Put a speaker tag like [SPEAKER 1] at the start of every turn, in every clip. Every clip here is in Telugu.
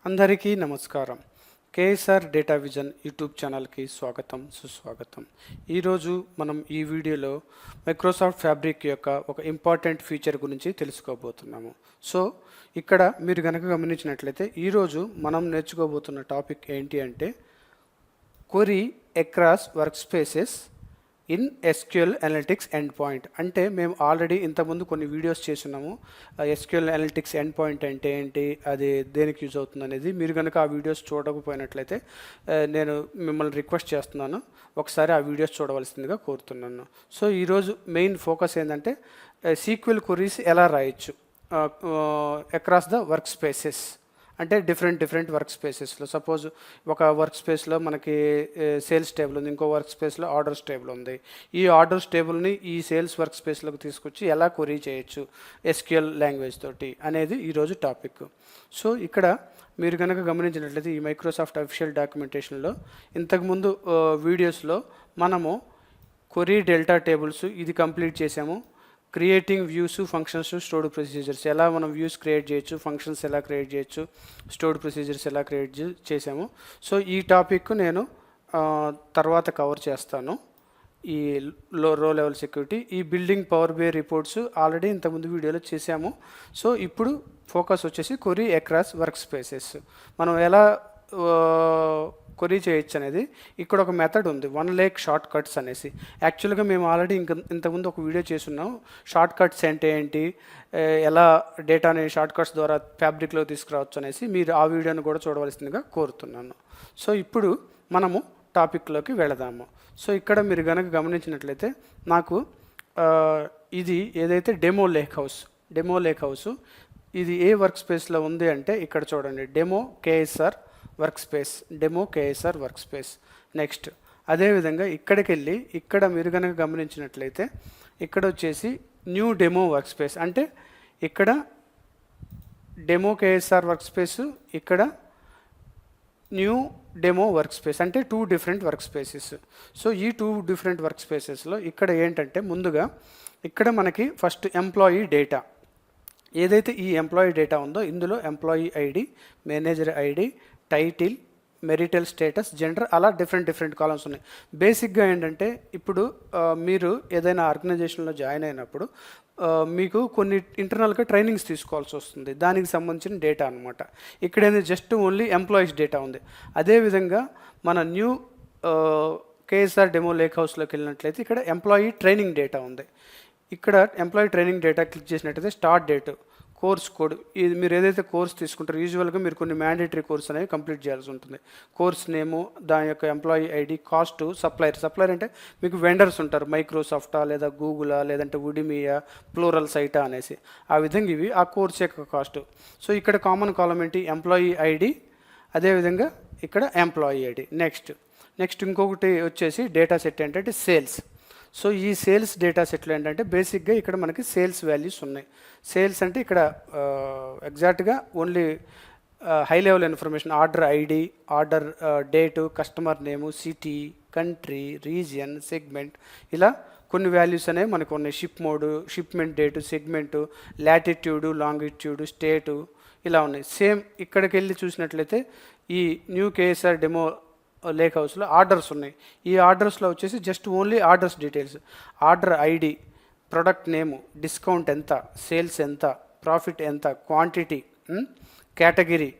[SPEAKER 1] అందరికీ నమస్కారం. కేఎస్ఆర్ డేటా విజన్ యూట్యూబ్ ఛానల్కి స్వాగతం, సుస్వాగతం. ఈరోజు మనం ఈ వీడియోలో మైక్రోసాఫ్ట్ ఫ్యాబ్రిక్ యొక్క ఒక ఇంపార్టెంట్ ఫీచర్ గురించి తెలుసుకోబోతున్నాము. సో ఇక్కడ మీరు కనుక గమనించినట్లయితే ఈరోజు మనం నేర్చుకోబోతున్న టాపిక్ ఏంటి అంటే query across work spaces in SQL analytics end point. అంటే మేము ఆల్రెడీ ఇంతకుముందు కొన్ని వీడియోస్ చేస్తున్నాము. ఎస్క్యూఎల్ అనలిటిక్స్ ఎండ్ పాయింట్ అంటే ఏంటి, అది దేనికి యూజ్ అవుతుంది అనేది. మీరు కనుక ఆ వీడియోస్ చూడకపోయినట్లయితే నేను మిమ్మల్ని రిక్వెస్ట్ చేస్తున్నాను, ఒకసారి ఆ వీడియోస్ చూడవలసిందిగా కోరుతున్నాను. సో ఈరోజు మెయిన్ ఫోకస్ ఏంటంటే సీక్వెల్ క్వరీస్ ఎలా రాయొచ్చు అక్రాస్ ద వర్క్ స్పేసెస్, అంటే డిఫరెంట్ వర్క్ స్పేసెస్లో. సపోజ్ ఒక వర్క్ స్పేస్లో మనకి సేల్స్ టేబుల్ ఉంది, ఇంకో వర్క్ స్పేస్లో ఆర్డర్స్ టేబుల్ ఉంది. ఈ ఆర్డర్స్ టేబుల్ని ఈ సేల్స్ వర్క్ స్పేస్లోకి తీసుకొచ్చి ఎలా క్వరీ చేయొచ్చు ఎస్క్యూఎల్ లాంగ్వేజ్ తోటి అనేది ఈరోజు టాపిక్. సో ఇక్కడ మీరు కనుక గమనించినట్లయితే ఈ మైక్రోసాఫ్ట్ అఫీషియల్ డాక్యుమెంటేషన్లో ఇంతకుముందు వీడియోస్లో మనము క్వరీ డెల్టా టేబుల్స్ ఇది కంప్లీట్ చేసాము. Creating views, functions, stored procedures, ఎలా మనం వ్యూస్ క్రియేట్ చేయొచ్చు, ఫంక్షన్స్ ఎలా క్రియేట్ చేయొచ్చు, స్టోర్డ్ ప్రొసీజర్స్ ఎలా క్రియేట్ చేసాము. సో ఈ టాపిక్ నేను తర్వాత కవర్ చేస్తాను. ఈ రో లెవెల్ సెక్యూరిటీ, ఈ building power by reports already ఇంతకుముందు వీడియోలో చేసాము. సో ఇప్పుడు ఫోకస్ వచ్చేసి క్వరీ అక్రాస్ వర్క్ స్పేసెస్, మనం ఎలా క్వరీ చేయొచ్చు అనేది. ఇక్కడ ఒక మెథడ్ ఉంది, వన్ లేక్ షార్ట్ కట్స్ అనేసి. యాక్చువల్గా మేము ఆల్రెడీ ఇంతకుముందు ఒక వీడియో చేస్తున్నాం, షార్ట్ కట్స్ అంటే ఏంటి, ఎలా డేటాని షార్ట్ కట్స్ ద్వారా ఫ్యాబ్రిక్లో తీసుకురావచ్చు అనేసి. మీరు ఆ వీడియోని కూడా చూడవలసిందిగా కోరుతున్నాను. సో ఇప్పుడు మనము టాపిక్లోకి వెళదాము. సో ఇక్కడ మీరు కనుక గమనించినట్లయితే నాకు ఇది ఏదైతే డెమో లేక్ హౌస్ ఇది ఏ వర్క్ స్పేస్లో ఉంది అంటే ఇక్కడ చూడండి, demo KSR work space. Next అదేవిధంగా ఇక్కడికి వెళ్ళి ఇక్కడ మీరు కనుక గమనించినట్లయితే ఇక్కడ వచ్చేసి న్యూ డెమో వర్క్ స్పేస్, అంటే ఇక్కడ డెమో కేఎస్ఆర్ వర్క్ స్పేస్, ఇక్కడ న్యూ డెమో వర్క్ స్పేస్, అంటే 2 డిఫరెంట్ వర్క్ స్పేసెస్. సో ఈ 2 డిఫరెంట్ వర్క్ స్పేసెస్లో ఇక్కడ ఏంటంటే ముందుగా ఇక్కడ మనకి ఫస్ట్ ఎంప్లాయీ డేటా, ఏదైతే ఈ ఎంప్లాయీ డేటా ఉందో ఇందులో employee ID, manager ID, title, marital status, gender, అలా డిఫరెంట్ కాలమ్స్ ఉన్నాయి. బేసిక్గా ఏంటంటే ఇప్పుడు మీరు ఏదైనా ఆర్గనైజేషన్లో జాయిన్ అయినప్పుడు మీకు కొన్ని ఇంటర్నల్గా ట్రైనింగ్స్ తీసుకోవాల్సి వస్తుంది, దానికి సంబంధించిన డేటా అనమాట. ఇక్కడేంది జస్ట్ ఓన్లీ ఎంప్లాయీస్ డేటా ఉంది. అదేవిధంగా మన న్యూ కేఎస్ఆర్ డెమో లేక్ హౌస్లోకి వెళ్ళినట్లయితే ఇక్కడ ఎంప్లాయీ ట్రైనింగ్ డేటా ఉంది. ఇక్కడ ఎంప్లాయీ ట్రైనింగ్ డేటా క్లిక్ చేసినట్టయితే స్టార్ట్ డేట్, కోర్స్ కోడ్, ఇది మీరు ఏదైతే కోర్స్ తీసుకుంటారో యూజువల్గా మీరు కొన్ని మ్యాండేటరీ కోర్స్ అనేవి కంప్లీట్ చేయాల్సి ఉంటుంది. కోర్స్ నేము, దాని యొక్క ఎంప్లాయీ ఐడి, కాస్ట్, సప్లయర్ అంటే మీకు వెండర్స్ ఉంటారు, మైక్రోసాఫ్టా లేదా గూగులా లేదంటే ఉడిమియా, ప్లూరల్ సైటా అనేసి. ఆ విధంగా ఇవి ఆ కోర్స్ యొక్క కాస్ట్. సో ఇక్కడ కామన్ కాలం ఏంటి, ఎంప్లాయీ ఐడి, అదేవిధంగా ఇక్కడ ఎంప్లాయీ ఐడి. నెక్స్ట్ ఇంకొకటి వచ్చేసి డేటా సెట్ ఏంటంటే సేల్స్. సో ఈ సేల్స్ డేటా సెట్లో ఏంటంటే బేసిక్గా ఇక్కడ మనకి సేల్స్ వాల్యూస్ ఉన్నాయి. సేల్స్ అంటే ఇక్కడ ఎగ్జాక్ట్గా only high level information, order ID, order date, customer name, city, country, region, segment, ఇలా కొన్ని వాల్యూస్ అనేవి మనకు ఉన్నాయి. Ship mode, shipment date, segment, latitude, longitude, state, ఇలా ఉన్నాయి. సేమ్ ఇక్కడికి వెళ్ళి చూసినట్లయితే ఈ న్యూ కేఎస్ఆర్ డెమో లేక్ హౌస్లో ఆర్డర్స్ ఉన్నాయి. ఈ ఆర్డర్స్లో వచ్చేసి just only orders details, order ID, product name, discount ఎంత, సేల్స్ ఎంత, ప్రాఫిట్ ఎంత, quantity, category,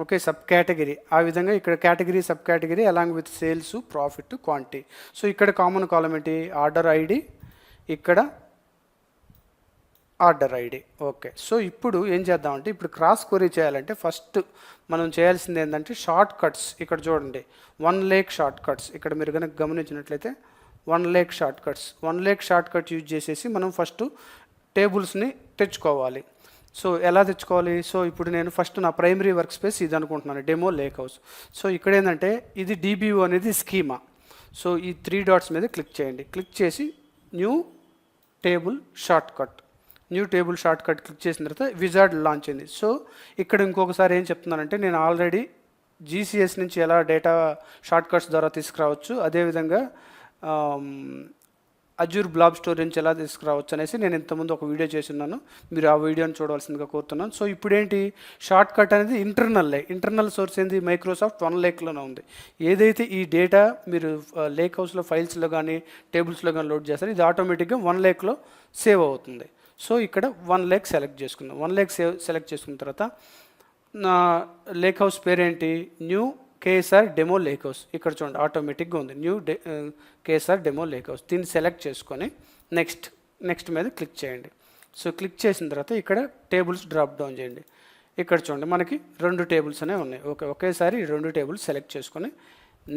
[SPEAKER 1] okay, sub category. ఆ విధంగా ఇక్కడ category, sub category along with sales, profit, quantity. So ఇక్కడ కామన్ కాలం ఏంటి, ఆర్డర్ ఐడి, ఇక్కడ ఆర్డర్ ఐడి. ఓకే, సో ఇప్పుడు ఏం చేద్దామంటే ఇప్పుడు క్రాస్ క్వరీ చేయాలంటే ఫస్ట్ మనం చేయాల్సింది ఏంటంటే షార్ట్ కట్స్. ఇక్కడ చూడండి, వన్ లేక్ షార్ట్ కట్స్. ఇక్కడ మీరు కనుక గమనించినట్లయితే one lake short cut use చేసేసి మనం ఫస్ట్ టేబుల్స్ని తెచ్చుకోవాలి. సో ఎలా తెచ్చుకోవాలి, సో ఇప్పుడు నేను ఫస్ట్ నా ప్రైమరీ వర్క్ స్పేస్ ఇది అనుకుంటున్నాను, డెమో లేక్ హౌస్. సో ఇక్కడ ఏంటంటే ఇది DBO అనేది స్కీమా. సో ఈ 3 డాట్స్ మీద క్లిక్ చేయండి. క్లిక్ చేసి new table short cut click చేసిన తర్వాత విజార్డ్ లాంచ్ అయింది. సో ఇక్కడ ఇంకొకసారి ఏం చెప్తున్నానంటే నేను ఆల్రెడీ GCS నుంచి ఎలా డేటా షార్ట్ కట్స్ ద్వారా తీసుకురావచ్చు, అదేవిధంగా అజూర్ బ్లాబ్ స్టోర్ నుంచి ఎలా తీసుకురావచ్చు అనేసి నేను ఇంతకుముందు ఒక వీడియో చేస్తున్నాను, మీరు ఆ వీడియోని చూడవలసిందిగా కోరుతున్నాను. సో ఇప్పుడు ఏంటి, షార్ట్ కట్ అనేది ఇంటర్నల్ సోర్స్ ఏంది, మైక్రోసాఫ్ట్ వన్ లేక్లోనే ఉంది. ఏదైతే ఈ డేటా మీరు లేక్ హౌస్లో ఫైల్స్లో కానీ టేబుల్స్లో కానీ లోడ్ చేస్తారో ఇది ఆటోమేటిక్గా వన్ లేక్లో సేవ్ అవుతుంది. సో ఇక్కడ వన్ లేక్ సెలెక్ట్ చేసుకుందాం. వన్ లేక్ సెలెక్ట్ చేసుకున్న తర్వాత నా లేక్ హౌస్ పేరేంటి, new KSR demo lake house. ఇక్కడ చూడండి ఆటోమేటిక్గా ఉంది new KSR demo lake house. దీన్ని సెలెక్ట్ చేసుకొని నెక్స్ట్ మీద క్లిక్ చేయండి. సో క్లిక్ చేసిన తర్వాత ఇక్కడ టేబుల్స్ డ్రాప్ డౌన్ చేయండి. ఇక్కడ చూడండి మనకి 2 టేబుల్స్ అనేవి ఉన్నాయి. ఒకేసారి 2 టేబుల్స్ సెలెక్ట్ చేసుకొని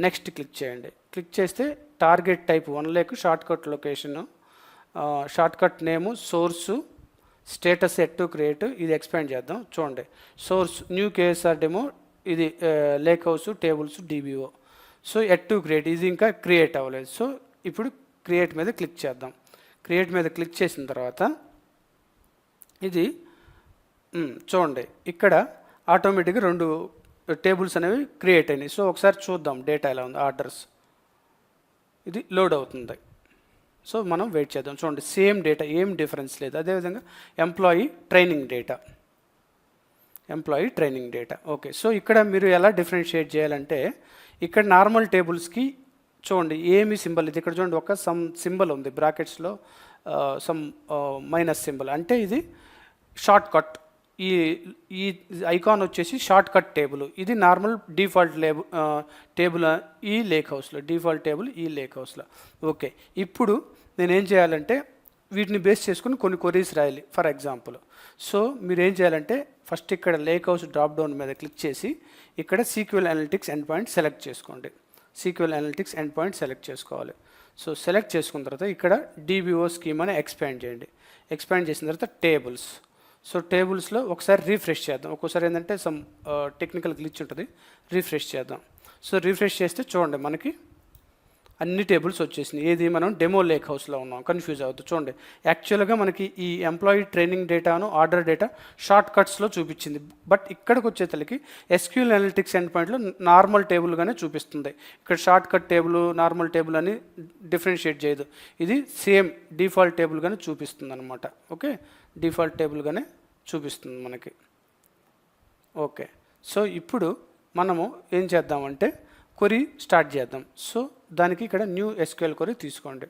[SPEAKER 1] నెక్స్ట్ క్లిక్ చేయండి. క్లిక్ చేస్తే target type one lake, shortcut location, shortcut name, source, status at to create. ఇది ఎక్స్పాండ్ చేద్దాం. చూడండి సోర్స్ న్యూ కేఎస్ఆర్ డెమో, ఇది lake house tables DBO. So at to create ఇది ఇంకా క్రియేట్ అవ్వలేదు. సో ఇప్పుడు క్రియేట్ మీద క్లిక్ చేద్దాం. క్రియేట్ మీద క్లిక్ చేసిన తర్వాత ఇది చూడండి ఇక్కడ ఆటోమేటిక్గా 2 టేబుల్స్ అనేవి క్రియేట్ అయినాయి. సో ఒకసారి చూద్దాం డేటా ఎలా ఉంది, ఆర్డర్స్. ఇది లోడ్ అవుతుంది. సో మనం వెయిట్ చేద్దాం. చూడండి సేమ్ డేటా, ఏం డిఫరెన్స్ లేదు. అదేవిధంగా employee training data. Okay, so ఇక్కడ మీరు ఎలా డిఫరెన్షియేట్ చేయాలంటే ఇక్కడ నార్మల్ టేబుల్స్కి చూడండి ఏమి సింబల్ ఇది, ఇక్కడ చూడండి ఒక సమ్ సింబల్ ఉంది బ్రాకెట్స్లో, సమ్ మైనస్ సింబల్, అంటే ఇది షార్ట్ కట్. ఈ ఐకాన్ వచ్చేసి షార్ట్ కట్ టేబుల్. ఇది నార్మల్ డిఫాల్ట్ టేబుల్ ఈ లేక్ హౌస్లో, డిఫాల్ట్ టేబుల్ ఈ లేక్ హౌస్లో. ఓకే, ఇప్పుడు నేనేం చేయాలంటే వీటిని బేస్ చేసుకుని కొన్ని క్వరీస్ రాయాలి. ఫర్ ఎగ్జాంపుల్, సో మీరు ఏం చేయాలంటే ఫస్ట్ ఇక్కడ లేక్ హౌస్ డ్రాప్ డౌన్ మీద క్లిక్ చేసి ఇక్కడ sequel analytics end point select చేసుకోండి. సెలెక్ట్ చేసుకోవాలి. సో సెలెక్ట్ చేసుకున్న తర్వాత ఇక్కడ డిబిఓ స్కీమ్ అని ఎక్స్పాండ్ చేయండి. ఎక్స్పాండ్ చేసిన తర్వాత టేబుల్స్. సో టేబుల్స్లో ఒకసారి రీఫ్రెష్ చేద్దాం. ఒక్కోసారి ఏంటంటే సమ్ టెక్నికల్ గ్లిచ్ ఉంటుంది, రీఫ్రెష్ చేద్దాం. సో రీఫ్రెష్ చేస్తే చూడండి మనకి అన్ని టేబుల్స్ వచ్చేసినాయి. ఏది మనం డెమో లేక్ హౌస్లో ఉన్నాం, కన్ఫ్యూజ్ అవుతుంది. చూడండి యాక్చువల్గా మనకి ఈ ఎంప్లాయీ ట్రైనింగ్ డేటాను ఆర్డర్ డేటా షార్ట్ కట్స్లో చూపించింది. బట్ ఇక్కడికి వచ్చేసరికి ఎస్క్యూఎల్ అనలిటిక్స్ ఎండ్ పాయింట్లో నార్మల్ టేబుల్గానే చూపిస్తుంది. ఇక్కడ short cut table, normal table అని డిఫరెన్షియేట్ చేయదు. ఇది సేమ్ డిఫాల్ట్ టేబుల్గానే చూపిస్తుంది అనమాట. ఓకే, డిఫాల్ట్ టేబుల్గానే చూపిస్తుంది మనకి. ఓకే, సో ఇప్పుడు మనము ఏం చేద్దామంటే క్వరీ స్టార్ట్ చేద్దాం. సో దానికి ఇక్కడ న్యూ ఎస్క్యూఎల్ క్వరీ తీసుకోండి.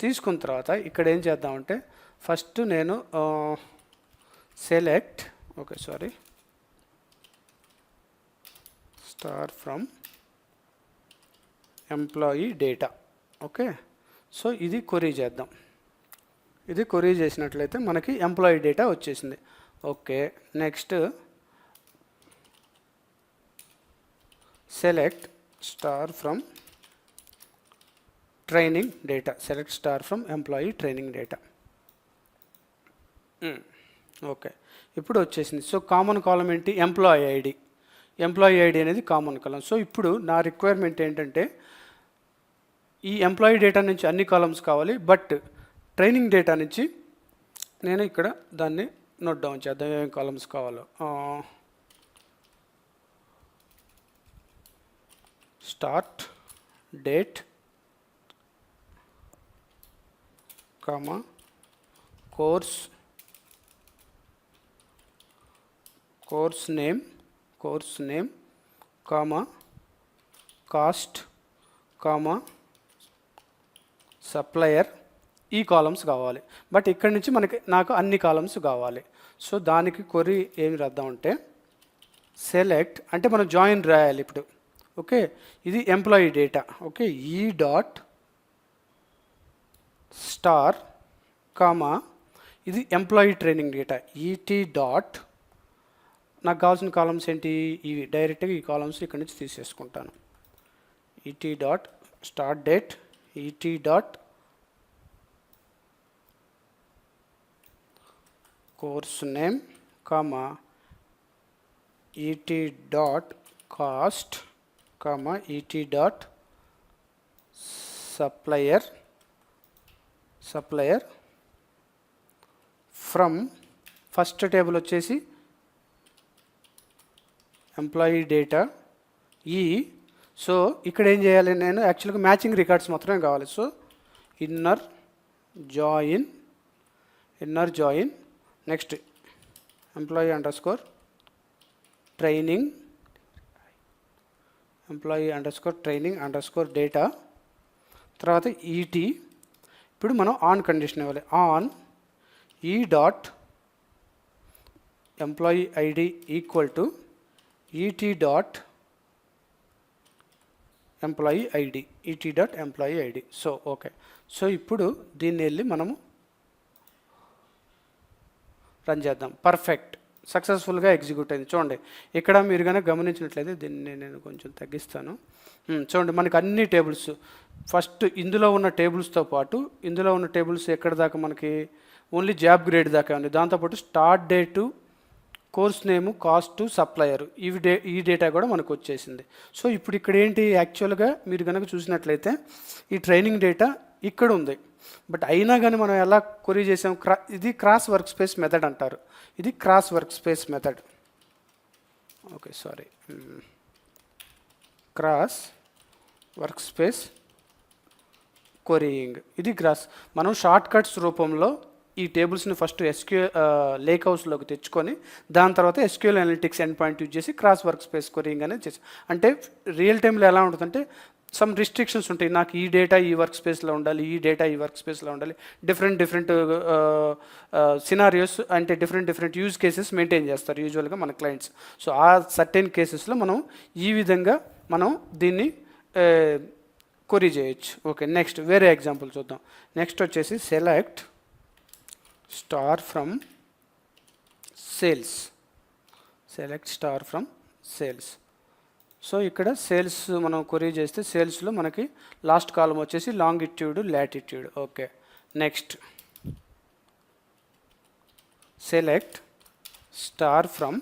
[SPEAKER 1] తీసుకున్న తర్వాత ఇక్కడ ఏం చేద్దామంటే ఫస్ట్ నేను select star from employee data. Okay, so ఇది క్వరీ చేద్దాం. ఇది క్వరీ చేసినట్లయితే మనకి ఎంప్లాయీ డేటా వచ్చేసింది. Okay, next select star from training data. Employee training data. Okay, ఇప్పుడు వచ్చేసింది. సో కామన్ కాలం ఏంటి, ఎంప్లాయీ ఐడి అనేది కామన్ కాలం. సో ఇప్పుడు నా రిక్వైర్మెంట్ ఏంటంటే ఈ ఎంప్లాయీ డేటా నుంచి అన్ని కాలమ్స్ కావాలి, బట్ ట్రైనింగ్ డేటా నుంచి నేను ఇక్కడ దాన్ని నోట్ డౌన్ చేద్దాం ఏమేమి కాలమ్స్ కావాలో. Start date, comma course name, comma cost, comma supplier. ఈ కాలమ్స్ కావాలి, బట్ ఇక్కడ నుంచి నాకు అన్ని కాలమ్స్ కావాలి. సో దానికి క్వరీ ఏమి రాద్దామంటే సెలెక్ట్, అంటే మనం జాయిన్ రాయాలి ఇప్పుడు. ఓకే, ఇది ఎంప్లాయీ డేటా. ఓకే, ఈ డాట్ స్టార్ కామా ఇది ఎంప్లాయీ ట్రైనింగ్ డేటా, ఈటీ డాట్. నాకు కావాల్సిన కాలమ్స్ ఏంటి, ఇవి డైరెక్ట్గా ఈ కాలమ్స్ ఇక్కడ నుంచి తీసేసుకుంటాను. ET dot start date, ET dot course name, comma ET dot cost, comma ET dot supplier from. First table వచ్చేసి ఎంప్లాయీ డేటా ఈ. సో ఇక్కడ ఏం చేయాలి, నేను యాక్చువల్గా మ్యాచింగ్ రికార్డ్స్ మాత్రమే కావాలి. So inner join, inner join, next employee underscore training, employee underscore training underscore data, తర్వాత ఈటీ. ఇప్పుడు మనం ఆన్ కండిషన్ ఇవ్వాలి. On E dot employee ID equal to ET dot employee ID, ET dot employee ID. So okay. So ఇప్పుడు దీన్ని వెళ్ళి మనము రన్ చేద్దాం. పర్ఫెక్ట్, సక్సెస్ఫుల్గా ఎగ్జిక్యూట్ అయింది. చూడండి ఇక్కడ మీరు కనుక గమనించినట్లయితే, దీన్ని నేను కొంచెం తగ్గిస్తాను. చూడండి మనకి అన్ని టేబుల్స్, ఫస్ట్ ఇందులో ఉన్న టేబుల్స్తో పాటు ఇందులో ఉన్న టేబుల్స్ ఎక్కడ దాకా మనకి ఓన్లీ జాబ్ గ్రేడ్ దాకా ఉంది. దాంతోపాటు స్టార్ట్ డేటు, కోర్స్ నేము, కాస్ట్, సప్లయర్, ఈ డేటా కూడా మనకు వచ్చేసింది. సో ఇప్పుడు ఇక్కడ ఏంటి, యాక్చువల్గా మీరు కనుక చూసినట్లయితే ఈ ట్రైనింగ్ డేటా ఇక్కడ ఉంది. బట్ అయినా కానీ మనం ఎలా కొరీ చేసాం, ఇది క్రాస్ వర్క్ స్పేస్ మెథడ్ అంటారు. ఇది cross work space method. Okay sorry, cross work space querying. ఇది మనం షార్ట్ కట్స్ రూపంలో ఈ టేబుల్స్ని ఫస్ట్ లేక్ హౌస్లోకి తెచ్చుకొని దాని తర్వాత SQL analytics end point use చేసి క్రాస్ వర్క్ స్పేస్ కొరీయింగ్ అనేది చేసి, అంటే రియల్ టైంలో ఎలా ఉంటుందంటే సమ్ రిస్ట్రిక్షన్స్ ఉంటాయి. నాకు ఈ డేటా ఈ వర్క్ స్పేస్లో ఉండాలి, ఈ డేటా ఈ వర్క్ స్పేస్లో ఉండాలి. డిఫరెంట్ సినారియోస్, అంటే డిఫరెంట్ యూజ్ కేసెస్ మెయింటైన్ చేస్తారు యూజువల్గా మన క్లయింట్స్. సో ఆ సర్టెన్ కేసెస్లో మనం ఈ విధంగా మనం దీన్ని కొరీ చేయొచ్చు. ఓకే, నెక్స్ట్ వేరే ఎగ్జాంపుల్ చూద్దాం. నెక్స్ట్ వచ్చేసి select star from sales. Select star from sales. So ఇక్కడ సేల్స్ మనం కొరీ చేస్తే సేల్స్లో మనకి లాస్ట్ కాలం వచ్చేసి longitude, latitude. Okay, next select star from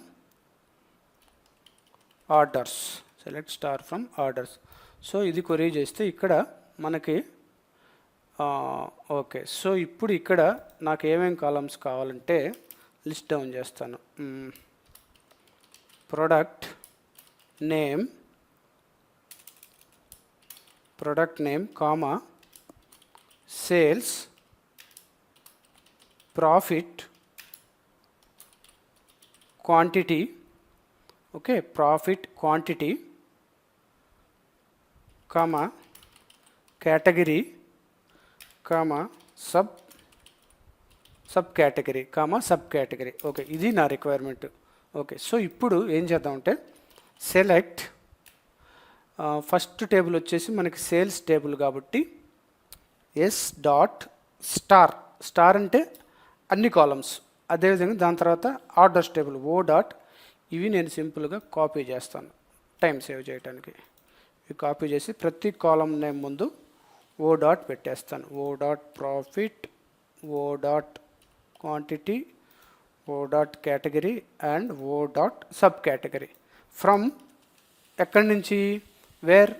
[SPEAKER 1] orders. Select star from orders. So ఇది కొరీ చేస్తే ఇక్కడ మనకి ఓకే. సో ఇప్పుడు ఇక్కడ నాకు ఏమేమి కాలమ్స్ కావాలంటే లిస్ట్ డౌన్ చేస్తాను. Product name comma sales, profit, quantity. Okay, profit, quantity, comma category, comma sub category, comma sub category. Okay, ఇది నా రిక్వైర్మెంట్. ఓకే, సో ఇప్పుడు ఏం చేద్దామంటే సెలెక్ట్ ఫస్ట్ టేబుల్ వచ్చేసి మనకి సేల్స్ టేబుల్ కాబట్టి ఎస్ డాట్ స్టార్ అంటే అన్ని కాలమ్స్. అదేవిధంగా దాని తర్వాత ఆర్డర్స్ టేబుల్ ఓ డాట్. ఇవి నేను సింపుల్గా కాపీ చేస్తాను టైం సేవ్ చేయడానికి. ఇవి కాపీ చేసి ప్రతి కాలం నేమ్ ముందు ఓ డాట్ పెట్టేస్తాను. O dot profit, O dot quantity, O dot category and O dot sub category. From ఎక్కడి నుంచి, where,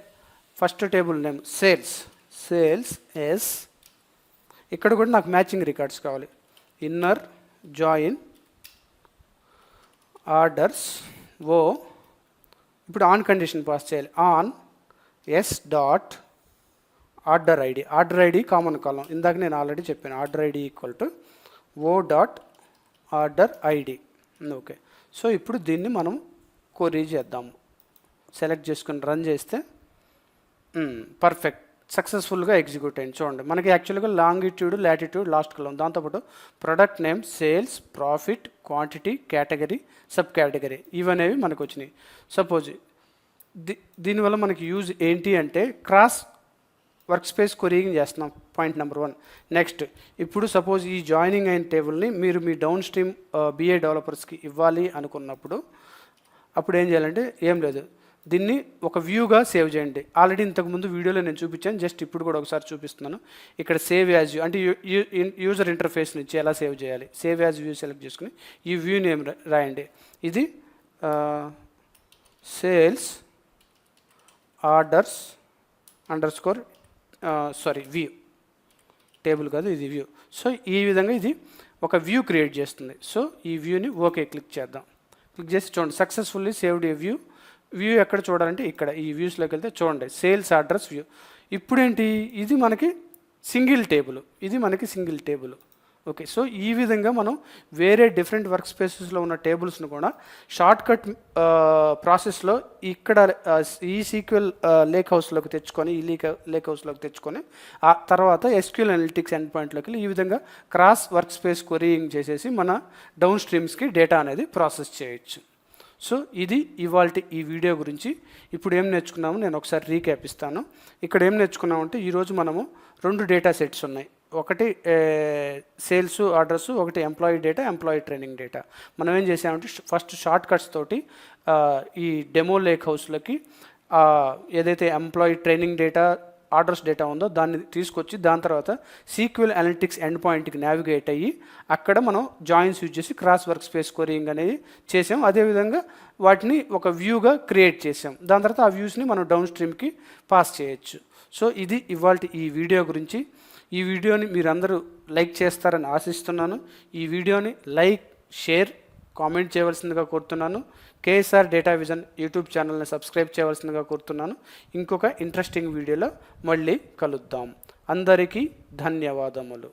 [SPEAKER 1] first table name sales S. ఇక్కడ కూడా నాకు మ్యాచింగ్ రికార్డ్స్ కావాలి. Inner join orders O. ఇప్పుడు ఆన్ కండిషన్ పాస్ చేయాలి. On S dot order ID common column. ఇందాక నేను ఆల్రెడీ చెప్పాను, order ID equal to O dot order ID. Okay, so ఇప్పుడు దీన్ని మనం కొరీ చేద్దాము. సెలెక్ట్ చేసుకుని రన్ చేస్తే పర్ఫెక్ట్, సక్సెస్ఫుల్గా ఎగ్జిక్యూట్ అయింది. చూడండి మనకి యాక్చువల్గా లాంగిట్యూడ్, లాటిట్యూడ్ లాస్ట్ కాలం, దాంతోపాటు product name, sales, profit, quantity, category, sub category ఇవనేవి మనకు వచ్చినాయి. సపోజ్ దీనివల్ల మనకి యూజ్ ఏంటి అంటే క్రాస్ వర్క్ స్పేస్ కొరీయింగ్ చేస్తున్నాం, పాయింట్ నెంబర్ 1. నెక్స్ట్ ఇప్పుడు సపోజ్ ఈ జాయినింగ్ అయిన టేబుల్ని మీరు మీ డౌన్ స్ట్రీమ్ బిఏ డెవలపర్స్కి ఇవ్వాలి అనుకున్నప్పుడు అప్పుడు ఏం చేయాలంటే ఏం లేదు, దీన్ని ఒక వ్యూగా సేవ్ చేయండి. ఆల్రెడీ ఇంతకుముందు వీడియోలో నేను చూపించాను, జస్ట్ ఇప్పుడు కూడా ఒకసారి చూపిస్తున్నాను. ఇక్కడ సేవ్ యాజ్ వ్యూ అంటే యూజర్ ఇంటర్ఫేస్ నుంచి ఎలా సేవ్ చేయాలి. సేవ్ యాజ్ వ్యూ సెలెక్ట్ చేసుకుని ఈ వ్యూ నేమ్ రాయండి. ఇది sales orders under score view. Table కాదు, ఇది వ్యూ. సో ఈ విధంగా ఇది ఒక వ్యూ క్రియేట్ చేస్తుంది. సో ఈ వ్యూని ఓకే క్లిక్ చేద్దాం. క్లిక్ చేసి చూడండి, సక్సెస్ఫుల్లీ సేవ్డ్ ఏ వ్యూ. వ్యూ ఎక్కడ చూడాలంటే ఇక్కడ ఈ వ్యూస్లోకి వెళ్తే చూడండి సేల్స్ ఆర్డర్స్ వ్యూ. ఇప్పుడేంటి, ఇది మనకి సింగిల్ టేబుల్, ఇది మనకి సింగిల్ టేబుల్. ఓకే, సో ఈ విధంగా మనం వేరే డిఫరెంట్ వర్క్ స్పేసెస్లో ఉన్న టేబుల్స్ను కూడా షార్ట్ కట్ ప్రాసెస్లో ఇక్కడ ఈ సీక్వెల్ లేక్ హౌస్లోకి తెచ్చుకొని, ఈ లేక్ హౌస్లోకి తెచ్చుకొని ఆ తర్వాత ఎస్క్యూఎల్ అనలిటిక్స్ ఎండ్ పాయింట్లోకి వెళ్ళి ఈ విధంగా క్రాస్ వర్క్ స్పేస్ క్వరీయింగ్ చేసేసి మన డౌన్ స్ట్రీమ్స్కి డేటా అనేది ప్రాసెస్ చేయొచ్చు. సో ఇది ఇవాల్టి ఈ వీడియో గురించి. ఇప్పుడు ఏం నేర్చుకున్నాము నేను ఒకసారి రీక్యాప్ ఇస్తాను. ఇక్కడ ఏం నేర్చుకున్నామంటే ఈరోజు మనము 2 డేటా సెట్స్ ఉన్నాయి. ఒకటి సేల్స్ ఆర్డర్స్, ఒకటి employee data, employee training data. మనం ఏం చేసామంటే ఫస్ట్ షార్ట్ కట్స్ తోటి ఈ డెమో లేక్ హౌస్లోకి ఏదైతే employee training data, orders data ఉందో దాన్ని తీసుకొచ్చి దాని తర్వాత సీక్వెల్ అనలిటిక్స్ ఎండ్ పాయింట్కి నావిగేట్ అయ్యి అక్కడ మనం జాయిన్స్ యూజ్ చేసి క్రాస్ వర్క్ స్పేస్ క్వరీయింగ్ అనేది చేసాం. అదేవిధంగా వాటిని ఒక వ్యూగా క్రియేట్ చేసాం. దాని తర్వాత ఆ వ్యూస్ని మనం డౌన్ స్ట్రీమ్కి పాస్ చేయొచ్చు. సో ఇది ఇవాల్టి ఈ వీడియో గురించి. ఈ వీడియోని మీరందరూ లైక్ చేస్తారని ఆశిస్తున్నాను. ఈ వీడియోని లైక్, షేర్, కామెంట్ చేయవలసిందిగా కోరుతున్నాను. కేఎస్ఆర్ డేటా విజన్ యూట్యూబ్ ఛానల్ని సబ్స్క్రైబ్ చేయవలసిందిగా కోరుతున్నాను. ఇంకొక ఇంట్రెస్టింగ్ వీడియోలో మళ్ళీ కలుద్దాం. అందరికీ ధన్యవాదములు.